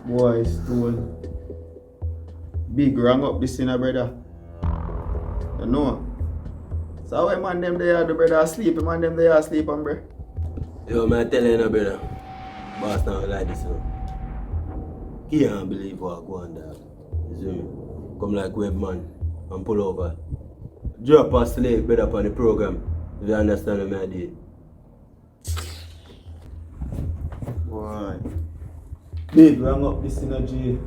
Boy, stone. Big wrong up this thing, brother. You know. So why man them there the brother asleep, man them there asleep, bro? Yo, man, tell you, brother. Boss now like this, Can't believe what go on there. You see me? Come like Webman and pull over. Drop a slave better upon the program. If you understand what I did. Boy. Big wrong up this in a G.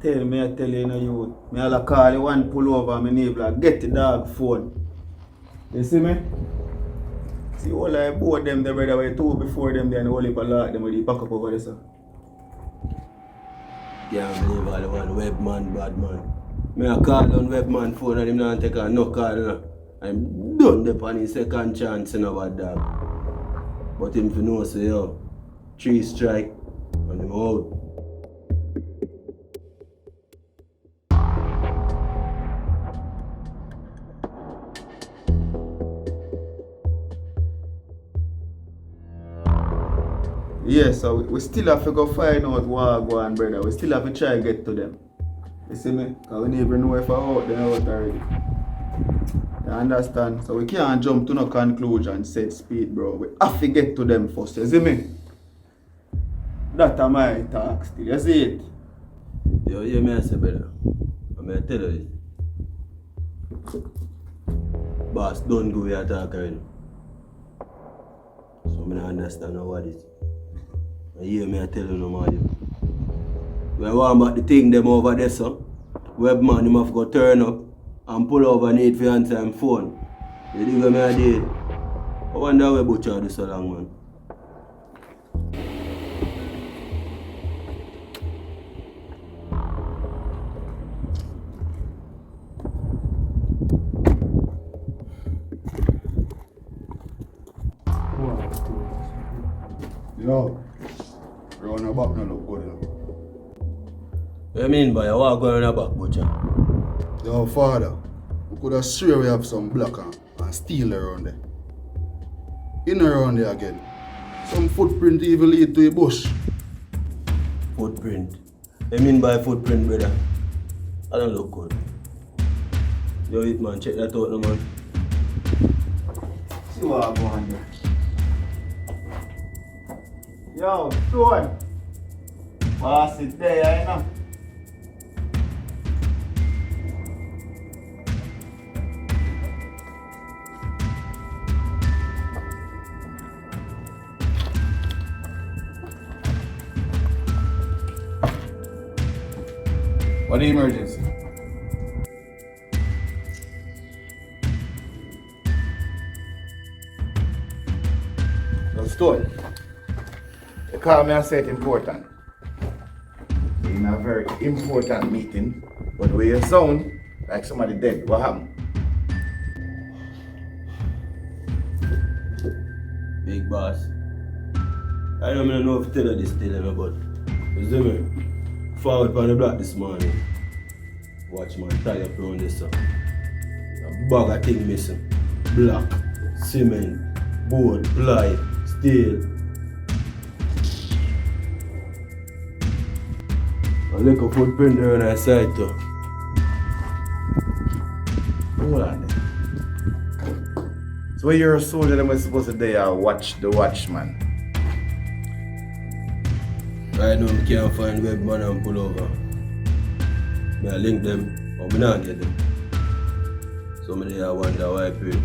Tell me, I tell you, you. Me all call you one pull over my neighbor, get the dog phone. You see me? See all I bought them the brother were two before them there and all heap a lot them with the pack up over there, sir. Can't believe all the one Webman bad man. Me a call on Webman phone and him not take a no call, you know. I'm done the on his second chance, you know, bad dog. But him to know, say, yo, 3 strike and him out. Yeah, so we still have to go find out what go on, brother. We still have to try to get to them. You see me? Because we never know if we're out, they're out already. You understand? So we can't jump to no conclusion, set speed, bro. We have to get to them first, you see me? That's my talk still, you see it? Yo, you may say, brother. I'm going to tell you this. Boss, don't go your talk already. So I don't understand what it is. And hear me I tell you no more. We want about the thing them over there, so Webman him have to go turn up and pull over need for answer him phone. You dig what me I did? I wonder where butcher do so long, man. Yo, round the back no look good, you know. What you mean by you walk going on the back, butcher? Yo, father, we could have swear we have some black and steel around there. In around there again. Some footprint even lead to a bush. Footprint? What you mean by footprint, brother? I don't look good. Yo, it man, check that out, no man. See what go on there. Yo, Stone. Boss is there, you know. What the emergency? No, Stone. You call me and say it's important. In a very important meeting, but the way you sound like somebody dead. What happened? Big boss. I don't even know if to tell you this still, you know, but you see me? Forward on the block this morning. Watchman tie up around this up. A bag of thing missing. Block, cement, board, ply, steel. A little footprint there on our side too. Hold on then. So when you're a soldier, then we're supposed to there watch the watchman. Right now, I can't find Webman and pull over. I link them, but I don't get them. So I wonder why I pray.